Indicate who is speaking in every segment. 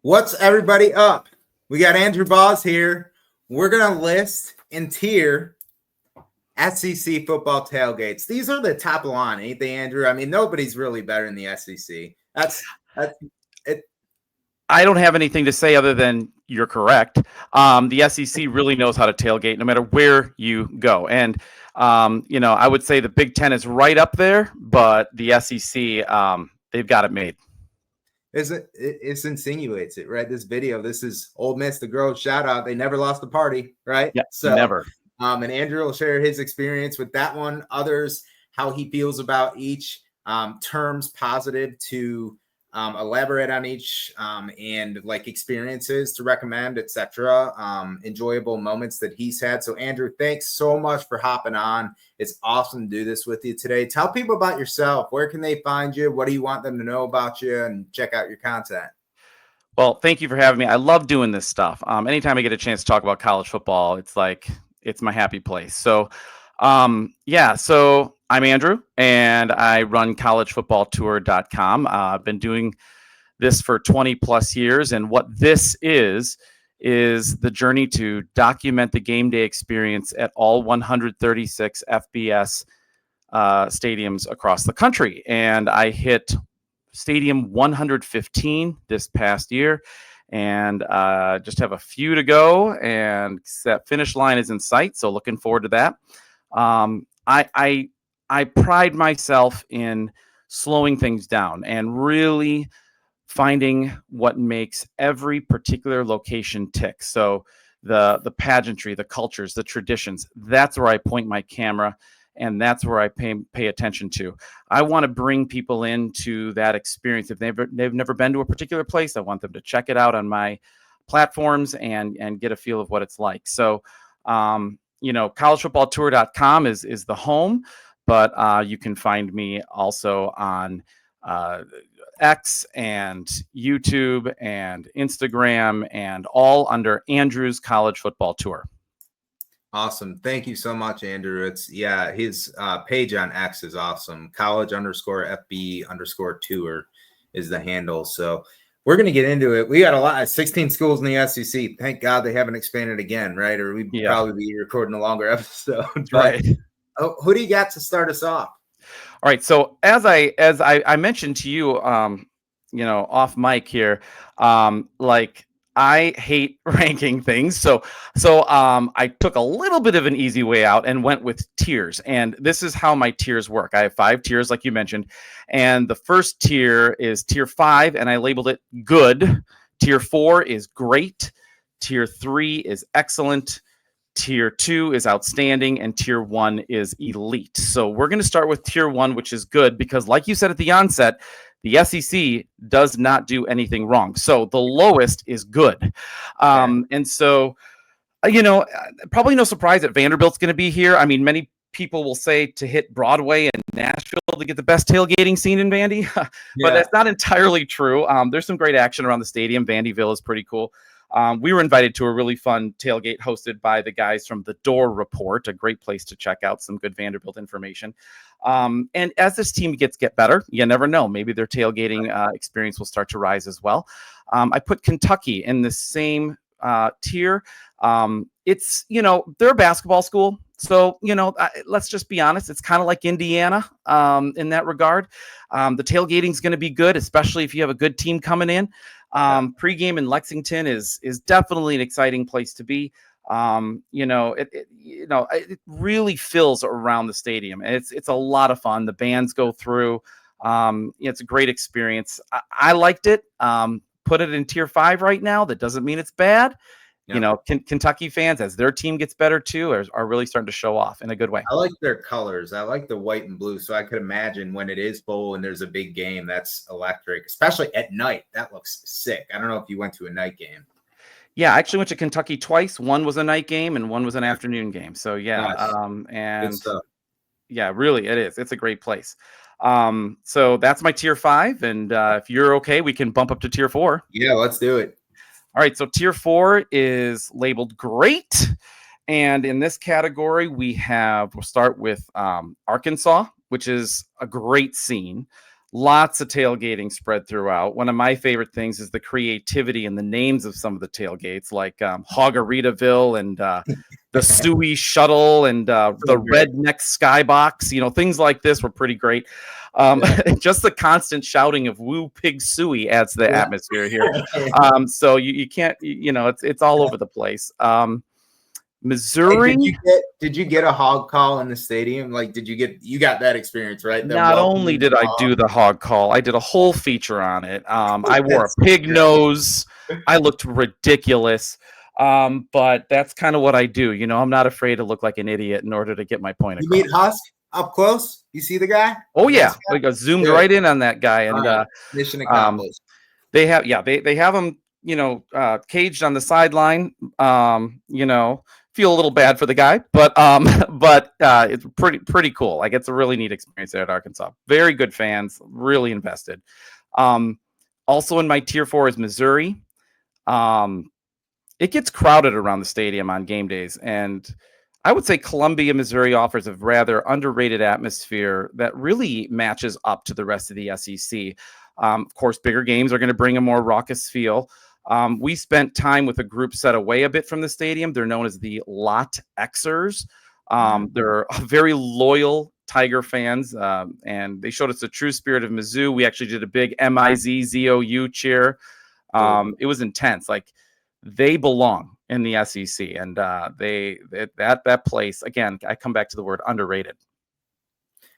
Speaker 1: What's everybody up? We got Andrew Bauhs here. We're going to list and tier SEC football tailgates. These are the top line, ain't they, Andrew? I mean, nobody's really better in the SEC. That's it.
Speaker 2: I don't have anything to say other than you're correct. The SEC really knows how to tailgate no matter where you go. And, I would say the Big Ten is right up there, but the SEC, they've got it made.
Speaker 1: It insinuates it, right? This video, this is Ole Miss, the girls shout out. They never lost a party, right?
Speaker 2: Yeah,
Speaker 1: so
Speaker 2: never.
Speaker 1: And Andrew will share his experience with that one, others, how he feels about each, terms positive to elaborate on each, and like experiences to recommend, etc. Enjoyable moments that he's had. So Andrew, thanks so much for hopping on. It's awesome to do this with you today. Tell people about yourself. Where can they find you? What do you want them to know about you? And check out your content.
Speaker 2: Well, thank you for having me. I love doing this stuff. Anytime I get a chance to talk about college football, it's my happy place. So, so I'm Andrew, and I run collegefootballtour.com. I've been doing this for 20 plus years, and what this is the journey to document the game day experience at all 136 FBS stadiums across the country. And I hit Stadium 115 this past year, and just have a few to go, and that finish line is in sight. So looking forward to that. I pride myself in slowing things down and really finding what makes every particular location tick. So the pageantry, the cultures, the traditions, that's where I point my camera, and that's where I pay attention to. I want to bring people into that experience. If they've never been to a particular place, I want them to check it out on my platforms and get a feel of what it's like. So, collegefootballtour.com is the home, but you can find me also on X and YouTube and Instagram, and all under Andrew's College Football Tour.
Speaker 1: Awesome. Thank you so much, Andrew. His page on X is awesome. college_FB_tour is the handle. So we're going to get into it. We got a lot of 16 schools in the SEC. Thank God they haven't expanded again, right? Or we'd probably be recording a longer episode.
Speaker 2: Right.
Speaker 1: Who do you got to start us off?
Speaker 2: All right. So as I mentioned to you, off mic here, I hate ranking things. So I took a little bit of an easy way out and went with tiers. And this is how my tiers work. I have 5 tiers, like you mentioned. And the first tier is tier 5, and I labeled it good. Tier 4 is great. Tier 3 is excellent. Tier 2 is outstanding, and tier 1 is elite. So we're going to start with tier 1, which is good, because like you said at the onset, the SEC does not do anything wrong. So the lowest is good. And so, probably no surprise that Vanderbilt's going to be here. I mean, many people will say to hit Broadway and Nashville to get the best tailgating scene in Vandy, but that's not entirely true. There's some great action around the stadium. Vandyville is pretty cool. We were invited to a really fun tailgate hosted by the guys from The Door Report, a great place to check out some good Vanderbilt information. And as this team get better, you never know. Maybe their tailgating experience will start to rise as well. I put Kentucky in the same tier. It's, they're a basketball school. So, let's just be honest. It's kind of like Indiana in that regard. The tailgating is going to be good, especially if you have a good team coming in. Pregame in Lexington is definitely an exciting place to be. It really fills around the stadium, and it's a lot of fun. The bands go through. It's a great experience. I liked it. Put it in tier 5 right now. That doesn't mean it's bad. Yeah. Kentucky fans, as their team gets better too, are really starting to show off in a good way.
Speaker 1: I like their colors. I like the white and blue. So I could imagine when it is full and there's a big game, that's electric, especially at night. That looks sick. I don't know if you went to a night game.
Speaker 2: Yeah, I actually went to Kentucky twice. One was a night game and one was an afternoon game. So yeah,
Speaker 1: nice.
Speaker 2: Yeah, really, it is. It's a great place. So that's my tier 5, and if you're okay, we can bump up to tier 4.
Speaker 1: Yeah, let's do it.
Speaker 2: All right, so tier 4 is labeled great. And in this category, we'll start with Arkansas, which is a great scene. Lots of tailgating spread throughout. One of my favorite things is the creativity and the names of some of the tailgates, like Hogaritaville and the Suey Shuttle and the Redneck Skybox. Things like this were pretty great. Just the constant shouting of "Woo Pig Suey" adds to the atmosphere here. So you can't, it's all over the place. Missouri.
Speaker 1: Hey, did you get a hog call in the stadium? Like, you got that experience, right?
Speaker 2: Not only did I do the hog call, I did a whole feature on it. I wore a pig nose. I looked ridiculous. But that's kind of what I do. I'm not afraid to look like an idiot in order to get my point across.
Speaker 1: You meet Husk up close? You see the guy?
Speaker 2: Oh yeah. I zoomed right in on that guy. And
Speaker 1: mission accomplished.
Speaker 2: They have him, caged on the sideline. Feel a little bad for the guy, but it's pretty cool. Like, it's a really neat experience there at Arkansas. Very good fans, really invested. Also in my tier 4 is Missouri. It gets crowded around the stadium on game days, and I would say Columbia, Missouri offers a rather underrated atmosphere that really matches up to the rest of the SEC. Of course, bigger games are going to bring a more raucous feel. We spent time with a group set away a bit from the stadium. They're known as the Lot Xers. They're very loyal Tiger fans, and they showed us the true spirit of Mizzou. We actually did a big MIZZOU cheer. It was intense. Like, they belong in the SEC, and that place, again, I come back to the word underrated.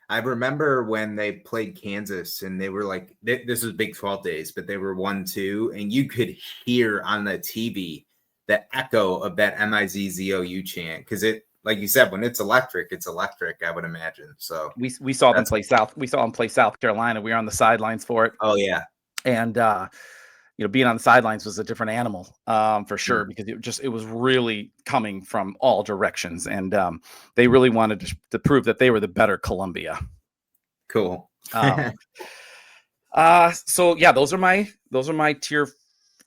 Speaker 1: I remember when they played Kansas, and they were like, this was Big 12 days, but they were 1-2, and you could hear on the TV the echo of that MIZZOU chant, because it, like you said, when it's electric, I would imagine. So
Speaker 2: we saw them play South Carolina. We were on the sidelines for it.
Speaker 1: Oh yeah,
Speaker 2: and being on the sidelines was a different animal, for sure, because it was really coming from all directions, and they really wanted to prove that they were the better Columbia.
Speaker 1: Cool.
Speaker 2: So yeah, those are my tier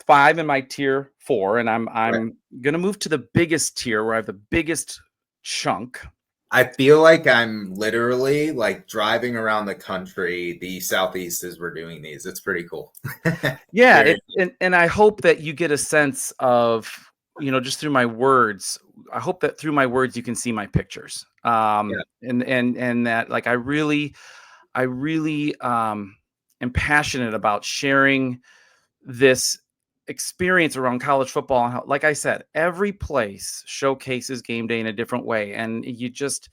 Speaker 2: 5 and my tier 4, and I'm gonna move to the biggest tier where I have the biggest chunk.
Speaker 1: I feel like I'm literally like driving around the country, the Southeast, as we're doing these. It's pretty cool.
Speaker 2: Yeah. And I hope that you get a sense of, just through my words, I hope that through my words, you can see my pictures. And that, like, I really am passionate about sharing this experience around college football. And how, like I said, every place showcases game day in a different way, and you just,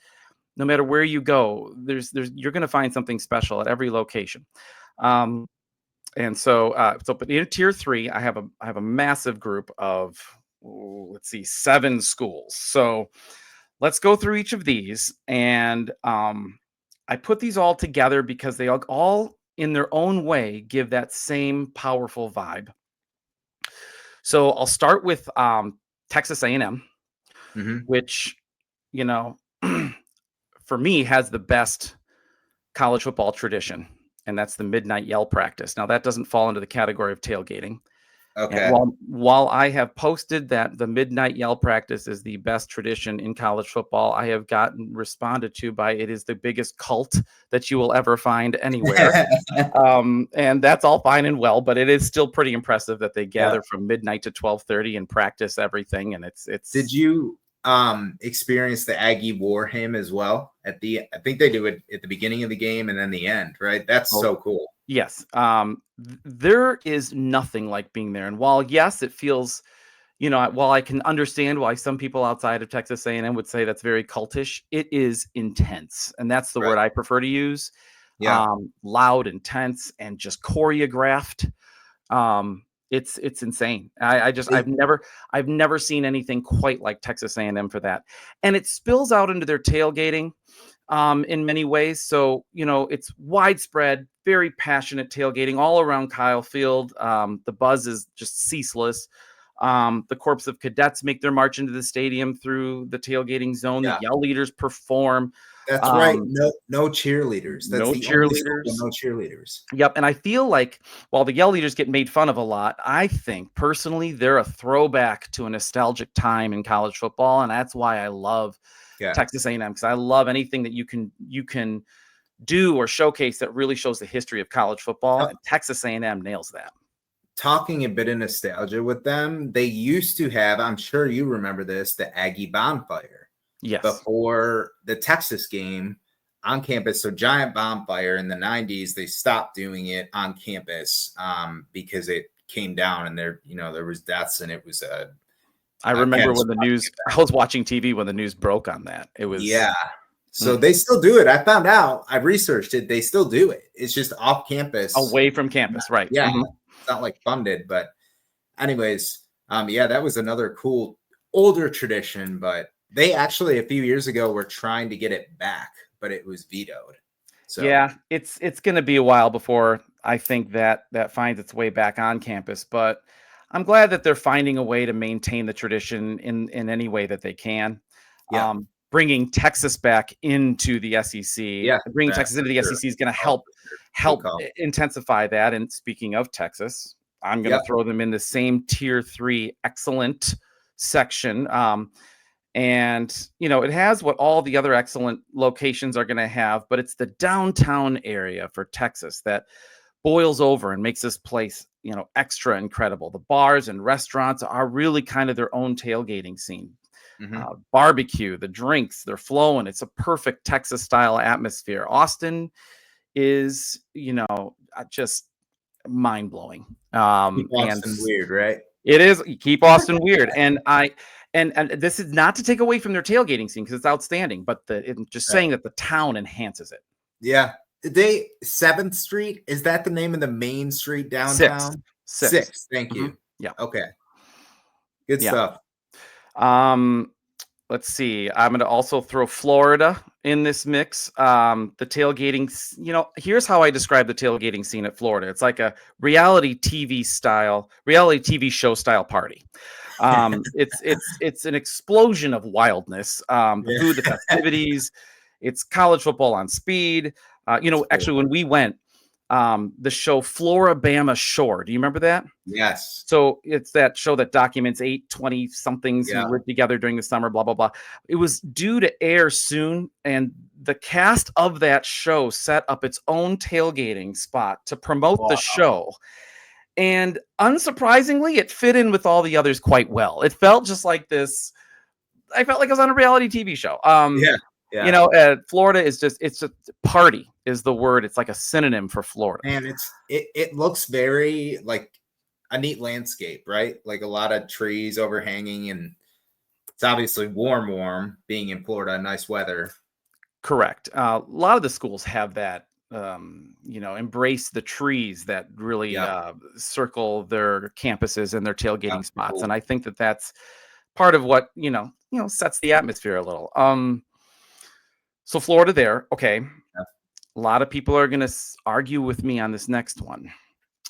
Speaker 2: no matter where you go, you're going to find something special at every location. And so but in tier 3, I have a massive group of 7 schools. So let's go through each of these, and I put these all together because they all in their own way give that same powerful vibe. So I'll start with Texas A&M, which, for me, has the best college football tradition, and that's the midnight yell practice. Now, that doesn't fall into the category of tailgating.
Speaker 1: Okay.
Speaker 2: And while I have posted that the midnight yell practice is the best tradition in college football, I have gotten responded to by it is the biggest cult that you will ever find anywhere. And that's all fine and well, but it is still pretty impressive that they gather from midnight to 12:30 and practice everything. And it's.
Speaker 1: Did you experience the Aggie War Hymn as well? I think they do it at the beginning of the game and then the end, right? That's so cool.
Speaker 2: Yes. There is nothing like being there. And while, yes, it feels, while I can understand why some people outside of Texas A&M would say that's very cultish, it is intense. And that's the word I prefer to use. Yeah. Loud, intense, and just choreographed. It's insane. I've never seen anything quite like Texas A&M for that. And it spills out into their tailgating in many ways. So, it's widespread, very passionate tailgating all around Kyle Field. The buzz is just ceaseless. The Corps of Cadets make their march into the stadium through the tailgating zone. The yell leaders perform.
Speaker 1: That's right. No cheerleaders. That's
Speaker 2: no cheerleaders.
Speaker 1: No cheerleaders.
Speaker 2: Yep. And I feel like while the yell leaders get made fun of a lot, I think personally they're a throwback to a nostalgic time in college football. And that's why I love Texas A&M, because I love anything that you can do or showcase that really shows the history of college football, and Texas A&M nails that.
Speaker 1: Talking a bit of nostalgia with them, they used to have, I'm sure you remember this, the Aggie bonfire.
Speaker 2: Yes.
Speaker 1: Before the Texas game on campus. So giant bonfire in the 90s, they stopped doing it on campus because it came down and there was deaths, and it was
Speaker 2: I remember when the news, I was watching TV when the news broke on that. It was,
Speaker 1: yeah. So they still do it. I found out, I researched it. They still do it. It's just off campus.
Speaker 2: Away from campus, right.
Speaker 1: Yeah. It's not like funded, but anyways, yeah, that was another cool older tradition, but they actually a few years ago were trying to get it back, but it was vetoed. So
Speaker 2: yeah, it's going to be a while before I think that finds its way back on campus, but I'm glad that they're finding a way to maintain the tradition in any way that they can.
Speaker 1: Yeah.
Speaker 2: Bringing Texas back into the SEC, bringing Texas into the SEC is going to help intensify that. And speaking of Texas, I'm going to throw them in the same tier 3 excellent section. And, it has what all the other excellent locations are going to have, but it's the downtown area for Texas that boils over and makes this place, extra incredible. The bars and restaurants are really kind of their own tailgating scene. Barbecue, the drinks, they're flowing. It's a perfect Texas style atmosphere. Austin is, just mind blowing.
Speaker 1: Keep Austin weird, right?
Speaker 2: It is. Keep Austin weird. And this is not to take away from their tailgating scene because it's outstanding, but saying that the town enhances it.
Speaker 1: Yeah. 7th Street, is that the name of the main street downtown? 6th. Thank you.
Speaker 2: Yeah.
Speaker 1: Okay. Good stuff.
Speaker 2: Let's see. I'm going to also throw Florida in this mix. The tailgating, here's how I describe the tailgating scene at Florida. It's like a reality TV show style party. It's an explosion of wildness. The food, the festivities, it's college football on speed. Actually, when we went, the show Floribama Shore. Do you remember that?
Speaker 1: Yes.
Speaker 2: So it's that show that documents 8 20-somethings who lived together during the summer, blah, blah, blah. It was due to air soon, and the cast of that show set up its own tailgating spot to promote the show. And unsurprisingly, it fit in with all the others quite well. It felt just like this. I felt like I was on a reality TV show. Florida is it's a party is the word. It's like a synonym for Florida.
Speaker 1: And it looks very like a neat landscape, right? Like a lot of trees overhanging, and it's obviously warm, being in Florida, nice weather.
Speaker 2: Correct. A lot of the schools have that, embrace the trees that really circle their campuses and their tailgating spots. Cool. And I think that that's part of what, sets the atmosphere a little. So Florida there. Okay. Yeah. A lot of people are going to argue with me on this next one.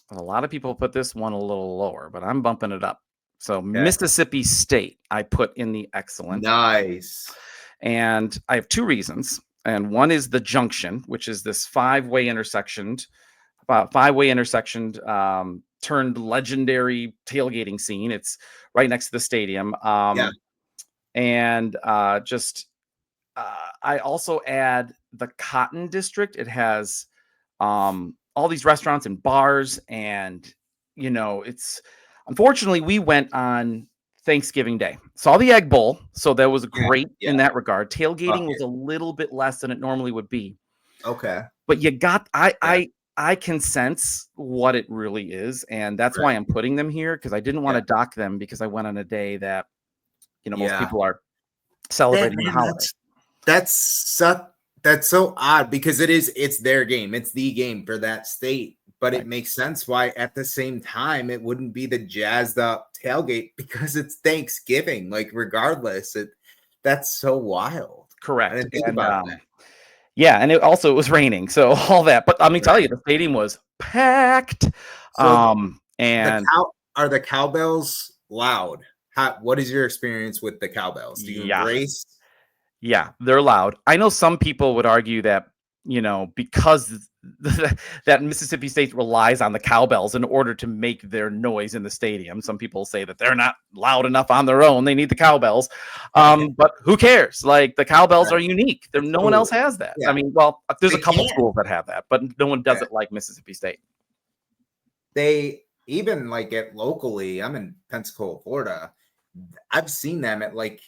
Speaker 2: A lot of people put this one a little lower, but I'm bumping it up. So Mississippi State, I put in the excellent.
Speaker 1: Nice.
Speaker 2: And I have 2 reasons. And one is the Junction, which is this 5-way intersection, turned legendary tailgating scene. It's right next to the stadium. And I also add the Cotton District. It has all these restaurants and bars, and it's unfortunately we went on Thanksgiving Day, saw the Egg Bowl, so that was great in that regard. Tailgating was a little bit less than it normally would be. Okay, but you got I can sense what it really is, and that's why I'm putting them here, because I didn't want to dock them because I went on a day that most people are celebrating the holiday.
Speaker 1: That's so odd, because it's their game. It's the game for that state. But it makes sense why at the same time it wouldn't be the jazzed up tailgate, because it's Thanksgiving. Like regardless, that's so wild.
Speaker 2: Correct.
Speaker 1: I didn't think about that.
Speaker 2: Yeah, and it was raining, so all that. But let me tell you, the stadium was packed.
Speaker 1: So are the cowbells loud? What is your experience with the cowbells? Do you embrace?
Speaker 2: Yeah, they're loud. I know some people would argue that, because that Mississippi State relies on the cowbells in order to make their noise in the stadium. Some people say that they're not loud enough on their own; they need the cowbells. But who cares? Like, the cowbells
Speaker 1: Right.
Speaker 2: are unique.
Speaker 1: That's
Speaker 2: No one
Speaker 1: cool.
Speaker 2: else has that.
Speaker 1: Yeah.
Speaker 2: I mean, well, there's a
Speaker 1: They
Speaker 2: couple
Speaker 1: can.
Speaker 2: schools that have that, but no one does
Speaker 1: Yeah.
Speaker 2: it like Mississippi State.
Speaker 1: They even like at locally, I'm in Pensacola, Florida. I've seen them at like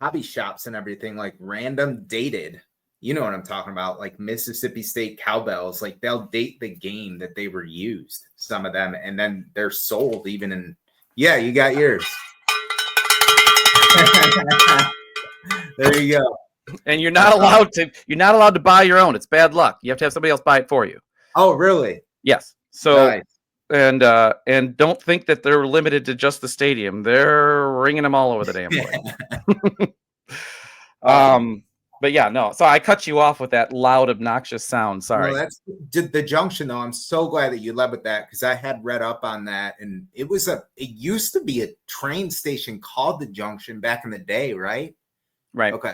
Speaker 1: hobby shops and everything, like random dated. You know what I'm talking about? Like Mississippi State cowbells. Like they'll date the game that they were used, some of them, and then they're sold even in. Yeah, you got yours. There you go.
Speaker 2: And you're not allowed to buy your own. It's bad luck. You have to have somebody else buy it for you.
Speaker 1: Oh, really?
Speaker 2: Yes. So
Speaker 1: Nice.
Speaker 2: and don't think that they're limited to just the stadium. They're ringing them all over the damn place. But yeah, no. So I cut you off with that loud, obnoxious sound. Sorry.
Speaker 1: No, that's the junction though. I'm so glad that you led with that because I had read up on that, and it used to be a train station called the Junction back in the day, right?
Speaker 2: Right.
Speaker 1: Okay.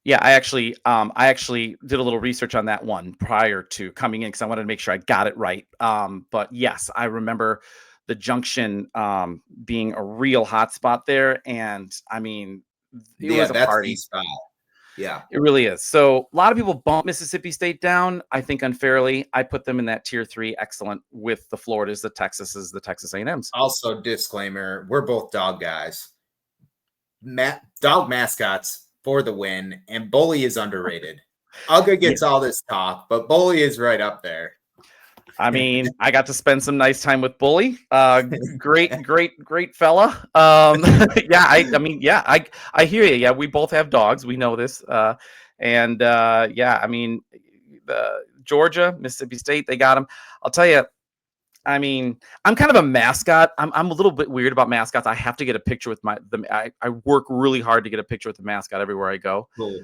Speaker 2: Yeah, I actually did a little research on that one prior to coming in because I wanted to make sure I got it right. But yes, I remember the Junction being a real hot spot there, and I mean, it was a party.
Speaker 1: The spot. Yeah,
Speaker 2: it really is. So a lot of people bump Mississippi State down, I think unfairly. I put them in that tier 3, excellent, with the Floridas, the Texases, the Texas A&Ms.
Speaker 1: Also, disclaimer: we're both dog guys. Dog mascots for the win, and Bully is underrated. Uga gets all this talk, but Bully is right up there.
Speaker 2: I mean, I got to spend some nice time with Bully. Great fella. Yeah, I hear you. Yeah, we both have dogs. We know this. Yeah, I mean, Georgia, Mississippi State, they got him. I'll tell you, I mean, I'm kind of a mascot. I'm a little bit weird about mascots. I have to get a picture with I work really hard to get a picture with the mascot everywhere I go.
Speaker 1: Cool.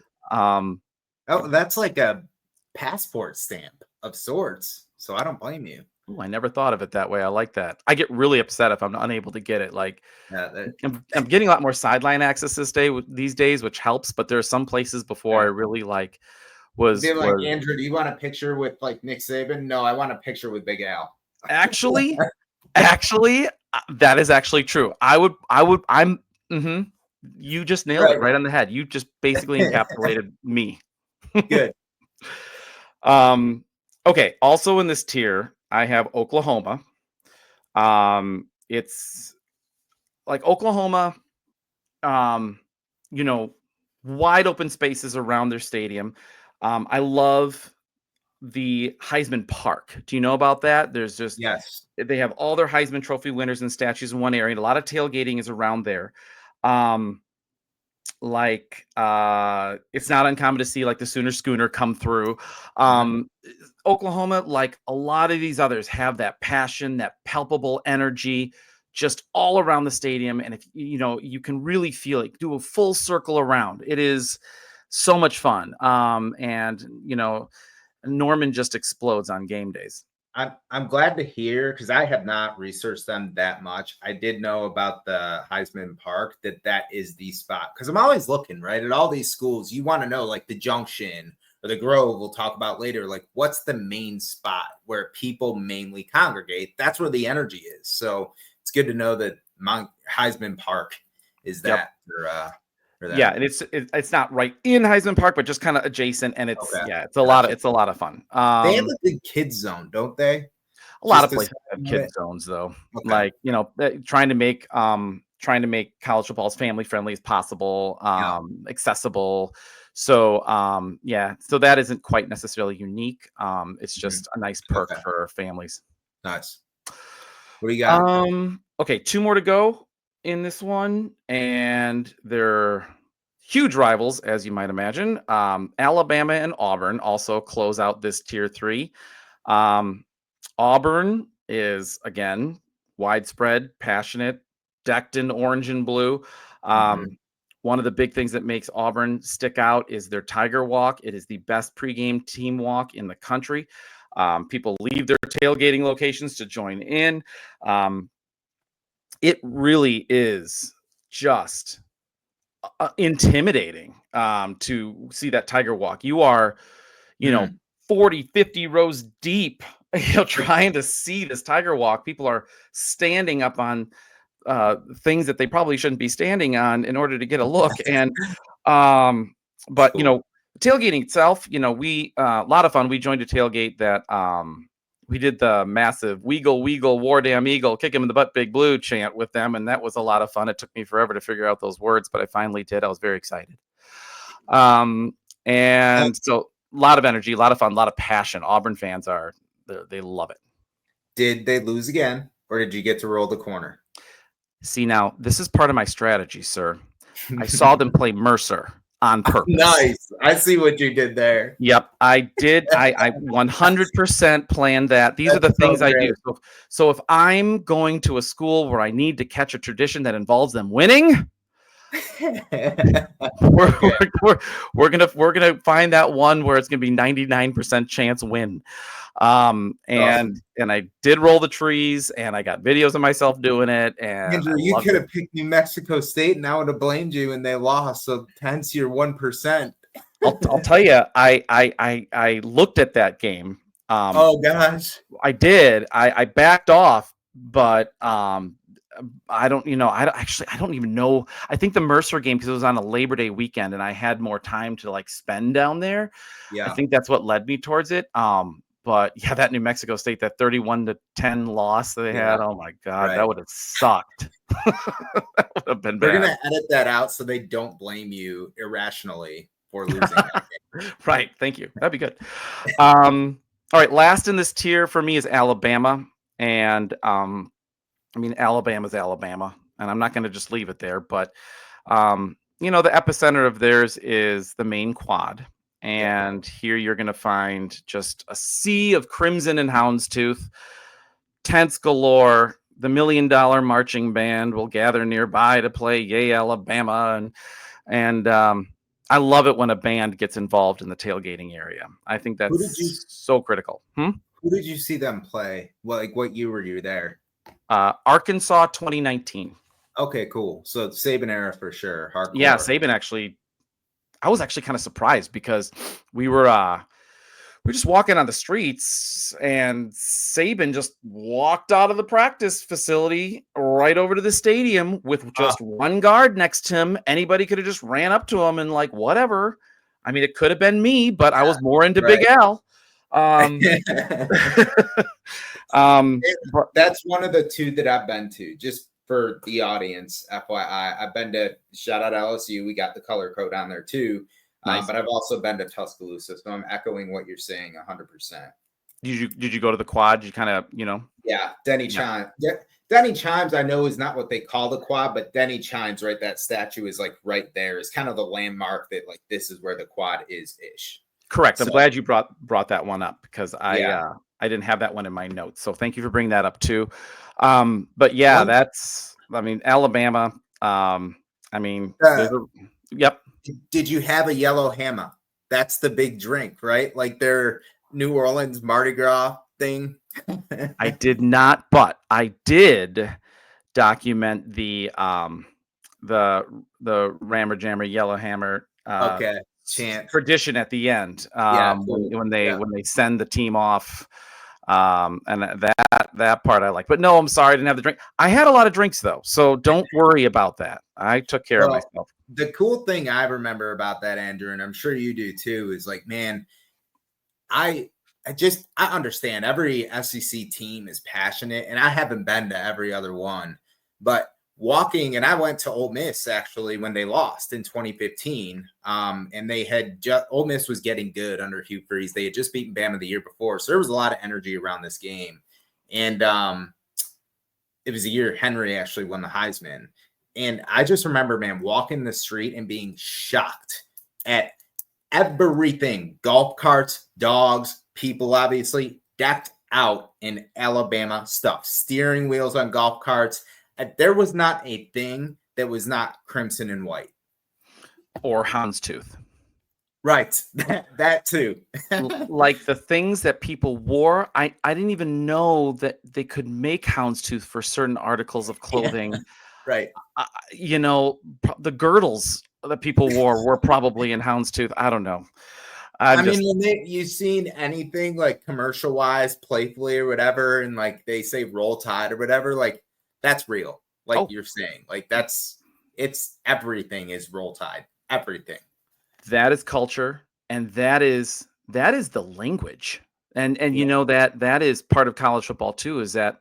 Speaker 1: That's like a passport stamp of sorts. So I don't blame you.
Speaker 2: Ooh, I never thought of it that way. I like that. I get really upset if I'm unable to get it. Like, I'm getting a lot more sideline access these days, which helps. But there are some places before I really was.
Speaker 1: Andrew, do you want a picture with like Nick Saban? No, I want a picture with Big Al.
Speaker 2: Actually, that is actually true. I'm. You just nailed it right on the head. You just basically encapsulated me.
Speaker 1: Good.
Speaker 2: Okay. Also in this tier, I have Oklahoma. It's like Oklahoma, wide open spaces around their stadium. I love the Heisman Park. Do you know about that? There's just,
Speaker 1: yes,
Speaker 2: they have all their Heisman Trophy winners and statues in one area. And a lot of tailgating is around there. It's not uncommon to see like the Sooner Schooner come through. Oklahoma, like a lot of these others, have that passion, that palpable energy just all around the stadium. And if you can really feel it, do a full circle around. It is so much fun. Norman just explodes on game days.
Speaker 1: I'm glad to hear, because I have not researched them that much. I did know about the Heisman Park, that is the spot, because I'm always looking right at all these schools. You want to know, like the Junction or the Grove, we'll talk about later, like what's the main spot where people mainly congregate. That's where the energy is. So it's good to know that Heisman Park is that.
Speaker 2: Yep. For that. Yeah, and it's not right in Heisman Park, but just kind of adjacent, and it's a lot of fun.
Speaker 1: They have a good kids zone, don't they?
Speaker 2: A lot of places have kids zones, though. Okay. Like trying to make college football as family friendly as possible, accessible. So so that isn't quite necessarily unique. It's just a nice perk for families.
Speaker 1: Nice. What do you got?
Speaker 2: Okay, 2 more to go in this one, and they're huge rivals, as you might imagine. Alabama and Auburn also close out this tier 3. Auburn is, again, widespread, passionate, decked in orange and blue. One of the big things that makes Auburn stick out is their Tiger Walk. It is the best pregame team walk in the country. People leave their tailgating locations to join in. It really is just intimidating to see that Tiger Walk. You are, 40, 50 rows deep, trying to see this tiger walk. People are standing up on things that they probably shouldn't be standing on in order to get a look. And but
Speaker 1: Cool.
Speaker 2: tailgating itself, we a lot of fun. We joined a tailgate that we did the massive "Weagle, Weagle, War Damn Eagle, kick him in the butt, Big Blue" chant with them, and that was a lot of fun. It took me forever to figure out those words, but I finally did. I was very excited. And so a lot of energy, a lot of fun, a lot of passion. Auburn fans they love it.
Speaker 1: Did they lose again, or did you get to roll the corner?
Speaker 2: See, now this is part of my strategy, sir. I saw them play Mercer on purpose.
Speaker 1: Nice. I see what you did there.
Speaker 2: Yep, I did. I 100% planned that. These are the things I do. So if I'm going to a school where I need to catch a tradition that involves them winning, we're gonna find that one where it's gonna be 99% chance win. And I did roll the trees, and I got videos of myself doing it. And
Speaker 1: Andrew, you could have picked New Mexico State, and I would have blamed you, and they lost. So hence your 1%.
Speaker 2: I'll tell you, I looked at that game.
Speaker 1: Oh gosh,
Speaker 2: I did. I backed off, but I don't even know. I think the Mercer game, because it was on a Labor Day weekend and I had more time to like spend down there.
Speaker 1: Yeah,
Speaker 2: I think that's what led me towards it. But yeah, that New Mexico State, that 31-10 loss that they had. Oh my God, that would have sucked. That would have been bad.
Speaker 1: They're gonna edit that out so they don't blame you irrationally for losing that game.
Speaker 2: Right. Thank you. That'd be good. All right. Last in this tier for me is Alabama. And Alabama's Alabama, and I'm not going to just leave it there, but the epicenter of theirs is the main quad. And here you're going to find just a sea of crimson and houndstooth, tents galore. The $1 Million Marching Band will gather nearby to play Yay Alabama. And I love it when a band gets involved in the tailgating area. I think that's so critical.
Speaker 1: Who did you see them play? Well, like what year were you there?
Speaker 2: Arkansas 2019.
Speaker 1: Okay, cool. So Saban era for sure. Hardcore.
Speaker 2: Yeah, Saban actually. I was actually kind of surprised because we were just walking on the streets, and Saban just walked out of the practice facility right over to the stadium with just one guard next to him. Anybody could have just ran up to him and like whatever. I mean, it could have been me, but I was more into Big Al.
Speaker 1: That's one of the two that I've been to. Just for the audience, FYI, I've been to shout out LSU. We got the color code on there too. Nice. But I've also been to Tuscaloosa, so I'm echoing what you're saying 100%.
Speaker 2: Did you go to the quad? You kind of
Speaker 1: Yeah, Denny Chimes. Yeah. Denny Chimes, I know, is not what they call the quad, but Denny Chimes, right? That statue is like right there. It's kind of the landmark that like this is where the quad is ish.
Speaker 2: Correct. I'm glad you brought that one up because I didn't have that one in my notes. So thank you for bringing that up too. But yeah, Alabama. Yep.
Speaker 1: Did you have a yellow hammer? That's the big drink, right? Like their New Orleans Mardi Gras thing.
Speaker 2: I did not, but I did document the Rammer Jammer Yellow Hammer
Speaker 1: chant
Speaker 2: tradition at the end. When they send the team off. And that part I like, but no, I'm sorry, I didn't have the drink. I had a lot of drinks though, so don't worry about that. I took care of myself.
Speaker 1: The cool thing I remember about that, Andrew, and I'm sure you do too, is like, man, I understand every SEC team is passionate, and I haven't been to every other one, but walking, and I went to Ole Miss actually when they lost in 2015. And they had Ole Miss was getting good under Hugh Freeze. They had just beaten Bama the year before. So there was a lot of energy around this game. And it was the year Henry actually won the Heisman. And I just remember, man, walking the street and being shocked at everything. Golf carts, dogs, people obviously decked out in Alabama stuff. Steering wheels on golf carts. There was not a thing that was not crimson and white.
Speaker 2: Or houndstooth.
Speaker 1: Right. That too.
Speaker 2: Like the things that people wore, I didn't even know that they could make houndstooth for certain articles of clothing.
Speaker 1: Yeah. Right.
Speaker 2: The girdles that people wore were probably in houndstooth. I don't know.
Speaker 1: I
Speaker 2: I'm
Speaker 1: mean,
Speaker 2: just
Speaker 1: when you've seen anything like commercial wise, playfully or whatever, and like they say roll tide or whatever, like that's real. Like
Speaker 2: oh,
Speaker 1: you're saying, like it's everything is roll tide, everything.
Speaker 2: that is culture, and that is the language. And
Speaker 1: Yeah.
Speaker 2: that is part of college football too, is that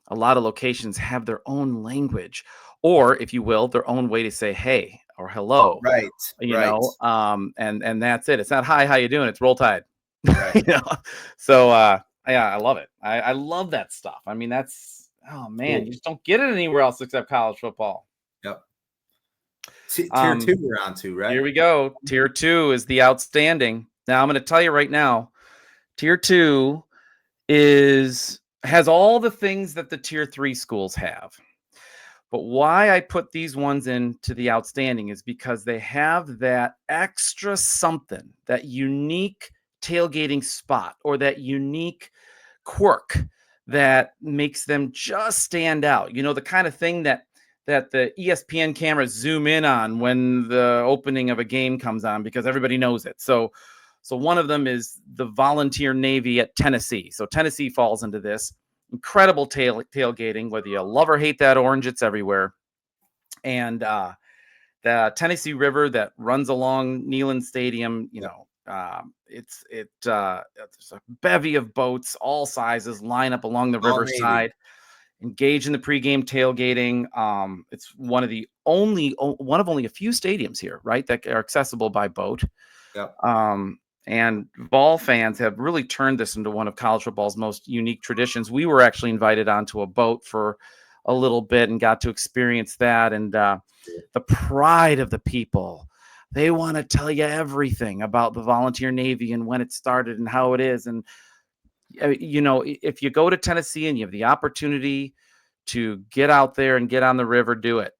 Speaker 2: a lot of locations have their own language, or if you will, their own way to say hey or hello,
Speaker 1: Right. Right.
Speaker 2: and that's it. It's not hi, how you doing? It's roll tide.
Speaker 1: Right.
Speaker 2: So yeah, I love it. I love that stuff. I mean, that's, oh man,
Speaker 1: Cool.
Speaker 2: you just don't get it anywhere else except college football.
Speaker 1: Yep. Tier
Speaker 2: Um,
Speaker 1: two we're on to, right?
Speaker 2: Here we go. Tier 2 is the outstanding. Now I'm going to tell you right now, Tier 2 has all the things that the Tier 3 schools have. But why I put these ones into the outstanding is because they have that extra something, that unique tailgating spot or that unique quirk that makes them just stand out. The kind of thing that the ESPN cameras zoom in on when the opening of a game comes on because everybody knows it. So one of them is the Volunteer Navy at Tennessee. So Tennessee falls into this incredible tailgating, whether you love or hate that orange, it's everywhere. And the Tennessee River that runs along Neyland Stadium, there's a bevy of boats, all sizes, line up along the
Speaker 1: All Navy.
Speaker 2: riverside, engage in the pregame tailgating. It's one of only a few stadiums here, right, that are accessible by boat.
Speaker 1: Yep.
Speaker 2: And ball fans have really turned this into one of college football's most unique traditions. We were actually invited onto a boat for a little bit and got to experience that. And the pride of the people, they want to tell you everything about the Volunteer Navy and when it started and how it is. And, if you go to Tennessee and you have the opportunity to get out there and get on the river, do it.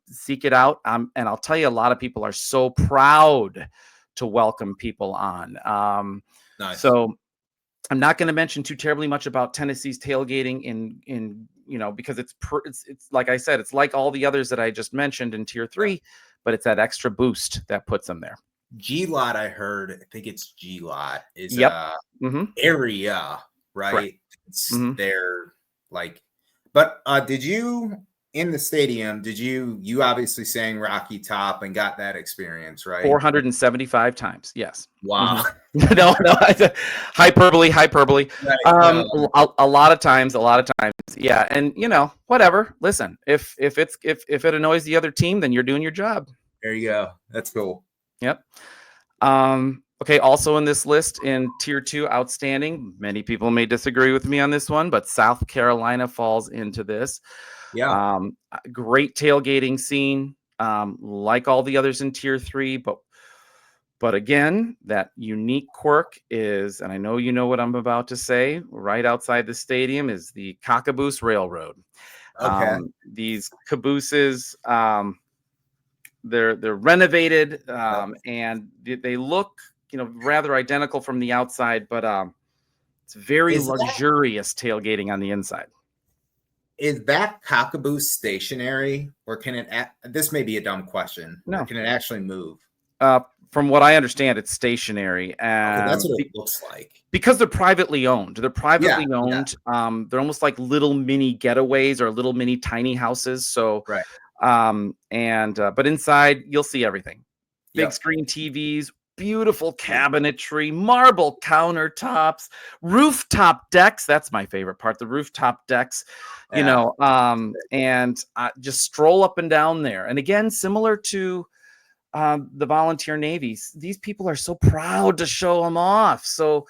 Speaker 2: Seek it out. And I'll tell you, a lot of people are so proud to welcome people on.
Speaker 1: Nice.
Speaker 2: So I'm not going to mention too terribly much about Tennessee's tailgating in because it's like I said, it's like all the others that I just mentioned in Tier 3, but it's that extra boost that puts them there.
Speaker 1: G-Lot, I heard. I think it's G-Lot is area, right?
Speaker 2: Correct.
Speaker 1: It's their like. But did you in the stadium? Did you obviously sang Rocky Top and got that experience, right?
Speaker 2: 475 times, yes.
Speaker 1: Wow.
Speaker 2: No, hyperbole.
Speaker 1: Right,
Speaker 2: a lot of times, yeah. And whatever. Listen, if it annoys the other team, then you're doing your job.
Speaker 1: there you go. That's cool.
Speaker 2: Yep. Okay. Also in this list in Tier 2, outstanding. Many people may disagree with me on this one, but South Carolina falls into this.
Speaker 1: Yeah.
Speaker 2: Great tailgating scene, like all the others in Tier 3, but again, that unique quirk is, and I know you know what I'm about to say, right outside the stadium is the Cockaboose Railroad.
Speaker 1: Okay.
Speaker 2: These cabooses, they're renovated, and they look, rather identical from the outside, but it's very luxurious tailgating on the inside.
Speaker 1: Is that Cockaboose stationary, or can it? This may be a dumb question.
Speaker 2: No.
Speaker 1: Or can it actually move?
Speaker 2: From what I understand, it's stationary.
Speaker 1: Okay, that's what it looks like.
Speaker 2: Because they're privately owned. They're privately owned.
Speaker 1: Yeah.
Speaker 2: They're almost like little mini getaways or little mini tiny houses. So,
Speaker 1: right.
Speaker 2: But inside you'll see everything. Big screen TVs, beautiful cabinetry, marble countertops, rooftop decks. That's my favorite part. The rooftop decks, and just stroll up and down there. And again, similar to the Volunteer Navies, these people are so proud to show them off. So,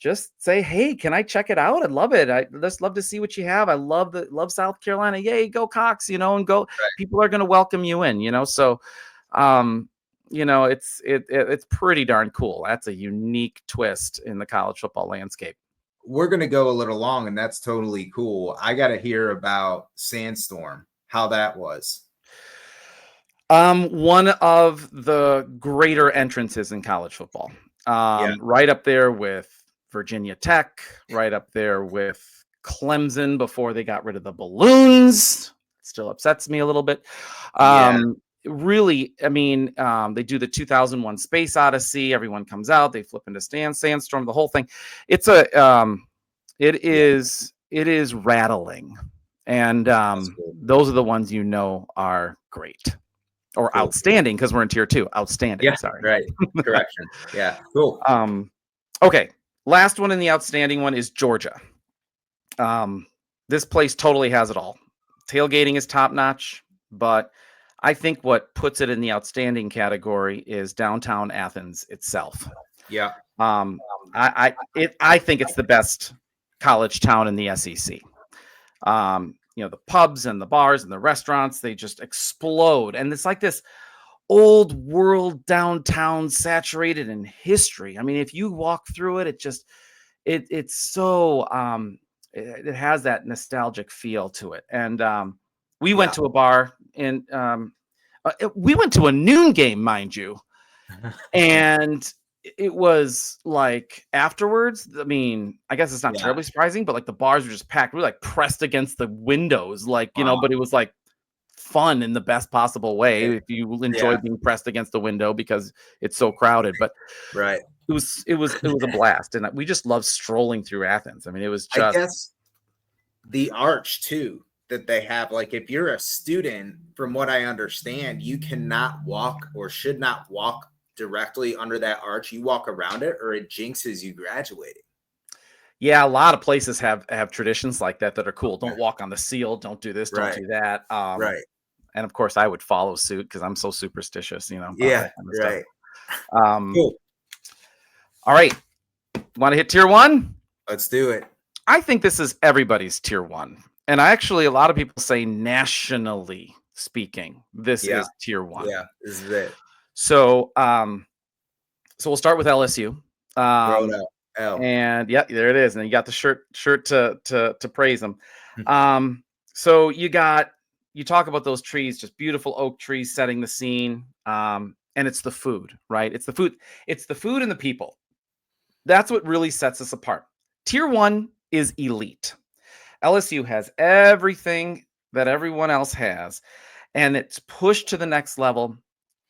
Speaker 2: just say, hey, can I check it out? I'd love it. I just love to see what you have. I love South Carolina. Yay, go Cox, and go. Right. People are going to welcome you in, so, it's pretty darn cool. That's a unique twist in the college football landscape.
Speaker 1: We're going to go a little long, and that's totally cool. I got to hear about Sandstorm, how that was.
Speaker 2: One of the greater entrances in college football. Right up there with Virginia Tech, right up there with Clemson before they got rid of the balloons. It still upsets me a little bit. really, I mean, they do the 2001 Space Odyssey. Everyone comes out, they flip into sandstorm, the whole thing. It's it is rattling, and
Speaker 1: That's cool.
Speaker 2: those are the ones are great or
Speaker 1: Cool.
Speaker 2: outstanding, because we're in tier 2. Outstanding.
Speaker 1: Yeah.
Speaker 2: Sorry.
Speaker 1: Right. Correction. Yeah. Cool.
Speaker 2: Okay. Last one in the outstanding one is Georgia. This place totally has it all. Tailgating is top notch, but I think what puts it in the outstanding category is downtown Athens itself.
Speaker 1: Yeah.
Speaker 2: I think it's the best college town in the SEC. The pubs and the bars and the restaurants, they just explode. And it's like this old world downtown saturated in history. I mean, if you walk through it, it's so it has that nostalgic feel to it. And we went to a bar and we went to a noon game, mind you. And it was like afterwards, I mean, I guess it's not terribly surprising, but like the bars were just packed. We were like pressed against the windows, like, but it was like fun in the best possible way if you enjoy being pressed against the window because it's so crowded. But
Speaker 1: right.
Speaker 2: It was a blast, and we just loved strolling through Athens. I mean, it was just,
Speaker 1: I guess the arch too that they have. Like, if you're a student, from what I understand, you cannot walk or should not walk directly under that arch. You walk around it, or it jinxes you graduating.
Speaker 2: Yeah, a lot of places have traditions like that are cool. Don't walk on the seal. Don't do this. Don't do that.
Speaker 1: Right.
Speaker 2: And of course, I would follow suit because I'm so superstitious.
Speaker 1: Yeah.
Speaker 2: That kind of
Speaker 1: Right.
Speaker 2: Stuff.
Speaker 1: Cool.
Speaker 2: All right. Want to hit tier 1?
Speaker 1: Let's do it.
Speaker 2: I think this is everybody's tier 1. And a lot of people say nationally speaking, this is tier 1.
Speaker 1: Yeah, this is it.
Speaker 2: So, so we'll start with LSU. And there it is. And you got the shirt to praise them. So you talk about those trees, just beautiful oak trees setting the scene. And it's the food, right? It's the food and the people. That's what really sets us apart. Tier 1 is elite. LSU has everything that everyone else has, and it's pushed to the next level.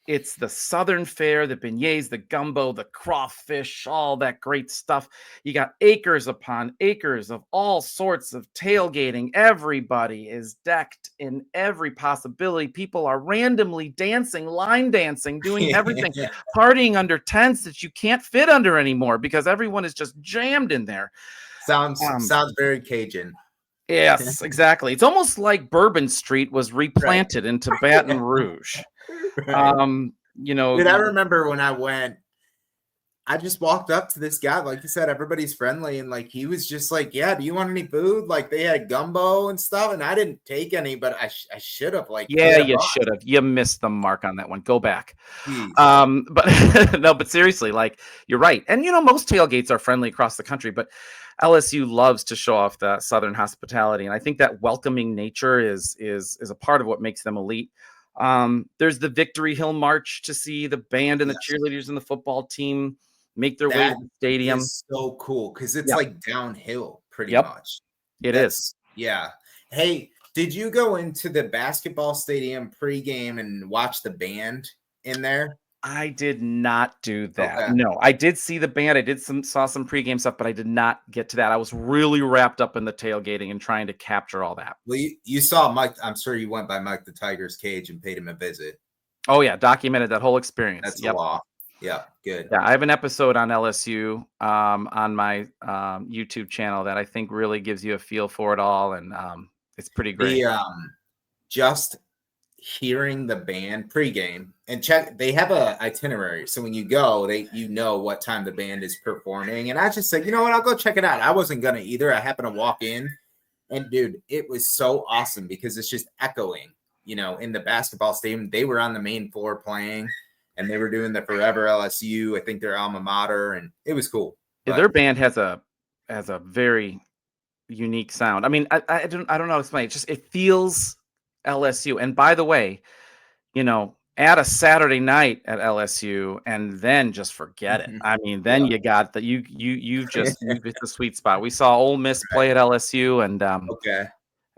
Speaker 2: It's the Southern fare, the beignets, the gumbo, the crawfish, all that great stuff. You got acres upon acres of all sorts of tailgating. Everybody is decked in every possibility. People are randomly dancing, line dancing, doing everything, partying under tents that you can't fit under anymore because everyone is just jammed in there.
Speaker 1: Sounds very Cajun.
Speaker 2: Yes, exactly. It's almost like Bourbon Street was replanted into Baton Rouge.
Speaker 1: Right. Dude, I remember when I went, I just walked up to this guy, like you said, everybody's friendly, and like he was just like, "Yeah, do you want any food?" Like they had gumbo and stuff, and I didn't take any, but I should have. Like,
Speaker 2: yeah, you should have. You missed the mark on that one. Go back.
Speaker 1: Jeez.
Speaker 2: But no, but seriously, like you're right, and most tailgates are friendly across the country, but LSU loves to show off the Southern hospitality, and I think that welcoming nature is a part of what makes them elite. There's the Victory Hill March to see the band and the cheerleaders and the football team make their way to the stadium.
Speaker 1: Is so cool because it's like downhill pretty much.
Speaker 2: It is.
Speaker 1: Yeah. Hey, did you go into the basketball stadium pregame and watch the band in there?
Speaker 2: I did not do that.
Speaker 1: Okay.
Speaker 2: No, I did see the band. I saw some pregame stuff, but I did not get to that. I was really wrapped up in the tailgating and trying to capture all that.
Speaker 1: Well, you saw Mike. I'm sure you went by Mike the Tiger's cage and paid him a visit.
Speaker 2: Oh yeah, documented that whole experience.
Speaker 1: That's the law. Yeah, good.
Speaker 2: Yeah, I have an episode on LSU on my YouTube channel that I think really gives you a feel for it all, and it's pretty great.
Speaker 1: Just hearing the band pregame and they have a itinerary, so when you go, you know what time the band is performing. And I just said, you know what, I'll go check it out. I wasn't gonna either. I happened to walk in, and dude, it was so awesome because it's just echoing. In the basketball stadium, they were on the main floor playing. And they were doing the Forever LSU, I think their alma mater, and it was cool.
Speaker 2: But their band has a very unique sound. I mean, I don't know how to explain it. It feels LSU. And by the way, add a Saturday night at LSU and then just forget it. I mean, then you got that you've hit the sweet spot. We saw Ole Miss play at LSU, and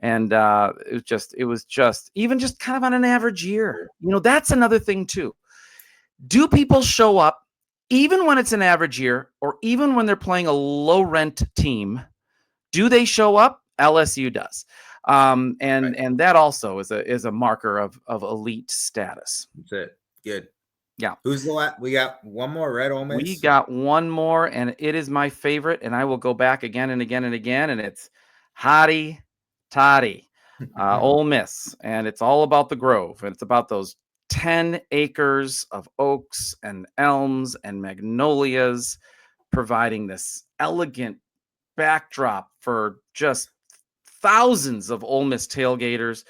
Speaker 2: And it was just even just kind of on an average year. That's another thing too. Do people show up even when it's an average year, or even when they're playing a low rent team? Do they show up? LSU does. And that also is a marker of elite status.
Speaker 1: That's it. Good.
Speaker 2: Yeah.
Speaker 1: Who's the last? We got one more, right? Ole Miss.
Speaker 2: We got one more, and it is my favorite, and I will go back again and again and again, and it's Hottie Toddy, Ole Miss, and it's all about the Grove, and it's about those 10 acres of oaks and elms and magnolias, providing this elegant backdrop for just thousands of Ole Miss tailgaters.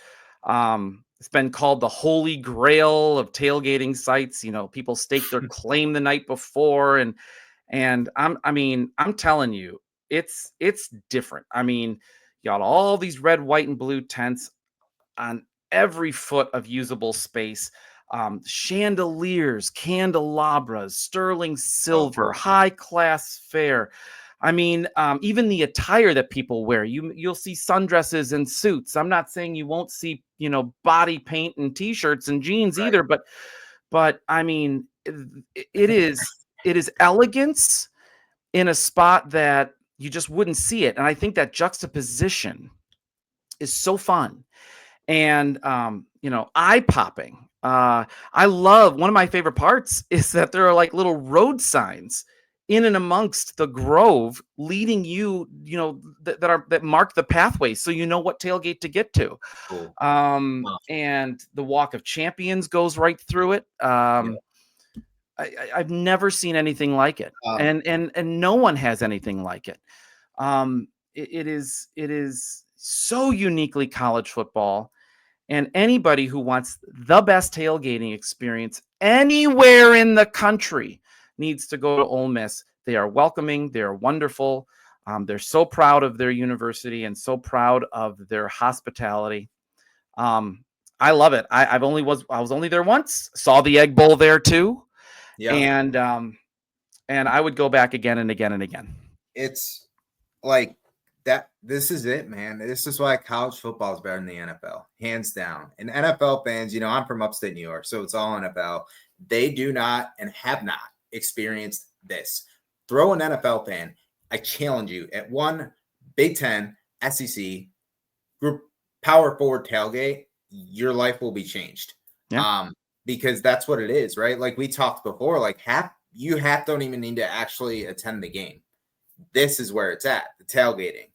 Speaker 2: It's been called the holy grail of tailgating sites. People stake their claim the night before, and I'm telling you, it's different. I mean, you got all these red, white, and blue tents on every foot of usable space. Chandeliers, candelabras, sterling silver, high class fare. I mean, even the attire that people wear, you'll see sundresses and suits. I'm not saying you won't see, body paint and t-shirts and jeans either, but I mean, it is elegance in a spot that you just wouldn't see it. And I think that juxtaposition is so fun and, eye popping. I love, one of my favorite parts is that there are like little road signs in and amongst the Grove leading you, that mark the pathway. So you know what tailgate to get to.
Speaker 1: Cool.
Speaker 2: And the Walk of Champions goes right through it. I've never seen anything like it. And no one has anything like it. It is so uniquely college football. And anybody who wants the best tailgating experience anywhere in the country needs to go to Ole Miss. They are welcoming. They are wonderful. They're so proud of their university and so proud of their hospitality. I love it. I was only there once. Saw the Egg Bowl there too. Yeah. And I would go back again and again and again.
Speaker 1: It's like that. This is it, man. This is why college football is better than the NFL, hands down. And NFL fans, I'm from upstate New York, so it's all NFL. They do not and have not experienced this. Throw an NFL fan. I challenge you at one Big Ten, SEC, group power forward tailgate, your life will be changed. Yeah. Because that's what it is, right? Like we talked before, like you don't even need to actually attend the game. This is where it's at, the tailgating.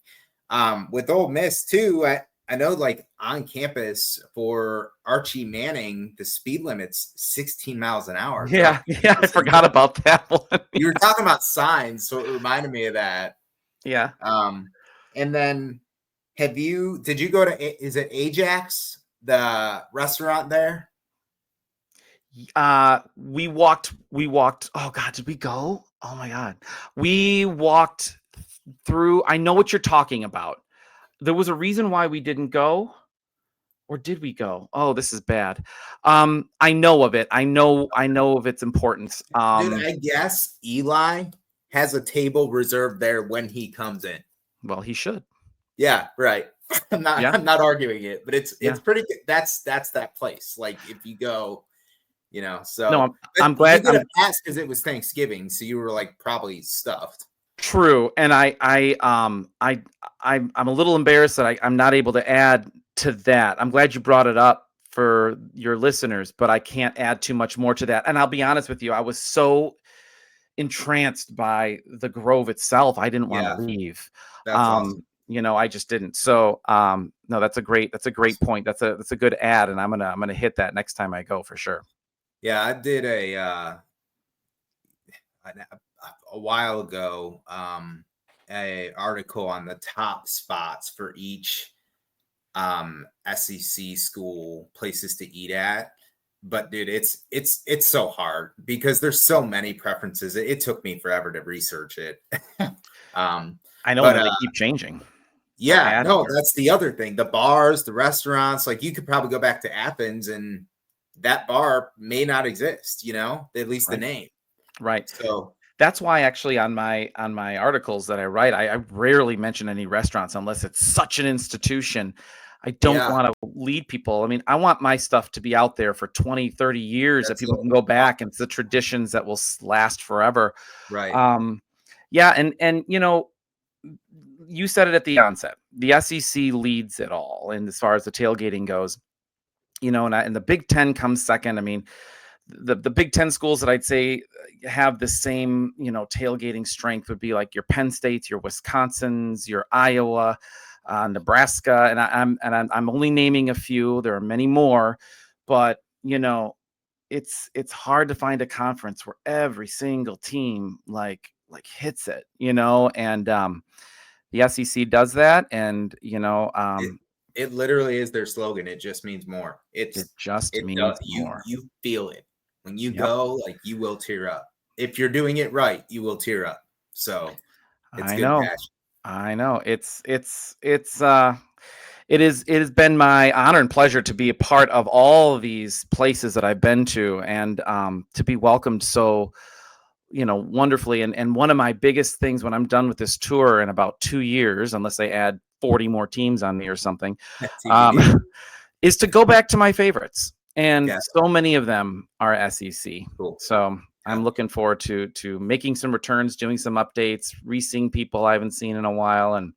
Speaker 1: With Ole Miss too, I know like on campus for Archie Manning, the speed limit's 16 miles an hour.
Speaker 2: Yeah, I forgot about that one.
Speaker 1: You were talking about signs, so it reminded me of that.
Speaker 2: Yeah.
Speaker 1: And then did you go to, is it Ajax, the restaurant there?
Speaker 2: We walked. Oh God, did we go? Oh my God. We walked through. I know what you're talking about. There was a reason why we didn't go. Or did we go? Oh, this is bad. I know of it. I know of its importance.
Speaker 1: Dude, I guess Eli has a table reserved there when he comes in.
Speaker 2: Well, he should.
Speaker 1: Yeah, right. I'm not arguing it, but it's pretty good. That's that place. Like if you go, so
Speaker 2: no, I'm glad.
Speaker 1: You could ask because it was Thanksgiving, so you were like probably stuffed.
Speaker 2: True, and I'm a little embarrassed that I'm not able to add to that. I'm glad you brought it up for your listeners, but I can't add too much more to that. And I'll be honest with you, I was so entranced by the Grove itself, I didn't want to leave.
Speaker 1: That's awesome.
Speaker 2: I just didn't. So no, that's a great point. That's a good ad, and I'm gonna hit that next time I go for sure.
Speaker 1: Yeah, I did a while ago a article on the top spots for each SEC school places to eat at. But dude, it's so hard because there's so many preferences. It took me forever to research it.
Speaker 2: I know, but they keep changing.
Speaker 1: Yeah, no, that's the other thing. The bars, the restaurants, like you could probably go back to Athens and that bar may not exist, at least the name.
Speaker 2: Right.
Speaker 1: So
Speaker 2: That's why actually on my articles that I write, I rarely mention any restaurants unless it's such an institution. I don't
Speaker 1: Yeah,
Speaker 2: want to lead people. I mean, I want my stuff to be out there for 20, 30 years that
Speaker 1: that's
Speaker 2: people can go back, and it's the traditions that will last forever.
Speaker 1: right.
Speaker 2: Um, yeah, and you said it at the onset. The SEC leads it all, and as far as the tailgating goes, and the Big Ten comes second. I mean, the Big Ten schools that I'd say have the same, tailgating strength would be like your Penn States, your Wisconsins, your Iowa, Nebraska, and I'm only naming a few. There are many more, but it's hard to find a conference where every single team like hits it, and the SEC does that, and
Speaker 1: It it literally is their slogan. It just means more.
Speaker 2: it just
Speaker 1: It
Speaker 2: means
Speaker 1: you
Speaker 2: more.
Speaker 1: you feel it when you
Speaker 2: Yep,
Speaker 1: go. Like you will tear up if you're doing it right. You will tear up. So it's
Speaker 2: I
Speaker 1: good
Speaker 2: know.
Speaker 1: passion.
Speaker 2: I know. It has been my honor and pleasure to be a part of all of these places that I've been to, and to be welcomed so, wonderfully. And one of my biggest things when I'm done with this tour in about 2 years, unless they add 40 more teams on me or something, um,
Speaker 1: TBD.
Speaker 2: is to go back to my favorites. And
Speaker 1: Yeah,
Speaker 2: so many of them are SEC.
Speaker 1: cool.
Speaker 2: So
Speaker 1: Yeah,
Speaker 2: I'm looking forward to making some returns, doing some updates, re-seeing people I haven't seen in a while, and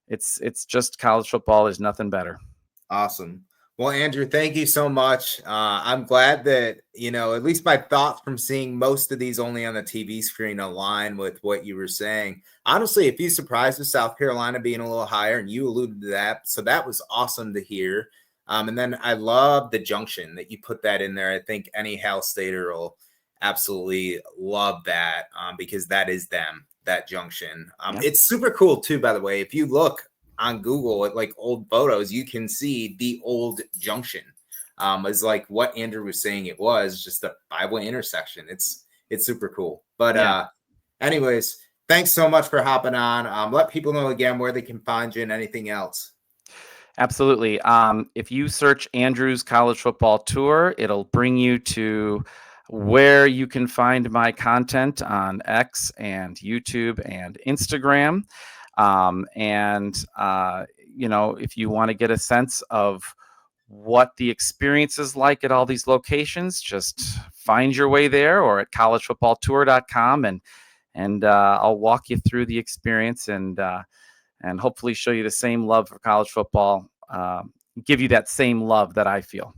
Speaker 2: it's just college football. There's nothing better.
Speaker 1: awesome. Well, Andrew, thank you so much. I'm glad that at least my thoughts from seeing most of these only on the TV screen align with what you were saying. Honestly, a few surprised with South Carolina being a little higher, and you alluded to that, so that was awesome to hear. And then I love the junction that you put that in there. I think any Hal Stater will absolutely love that, because that is them, that junction.
Speaker 2: Yeah.
Speaker 1: It's super cool too, by the way. If you look on Google at like old photos, you can see the old junction. Is like what Andrew was saying. It was just a 5-way intersection. It's super cool. But
Speaker 2: Yeah.
Speaker 1: anyways, thanks so much for hopping on. Let people know again where they can find you and anything else.
Speaker 2: Absolutely. If you search Andrew's College Football Tour, it'll bring you to where you can find my content on X and YouTube and Instagram. If you want to get a sense of what the experience is like at all these locations, just find your way there or at collegefootballtour.com, and I'll walk you through the experience, and hopefully show you the same love for college football, give you that same love that I feel.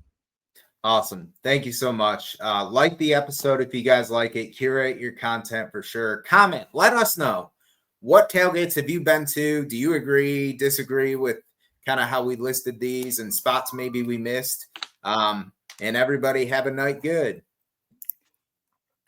Speaker 1: Awesome. Thank you so much. Like the episode if you guys like it. Curate your content for sure. Comment. Let us know. What tailgates have you been to? Do you agree, disagree with kind of how we listed these and spots maybe we missed? And everybody have a night good.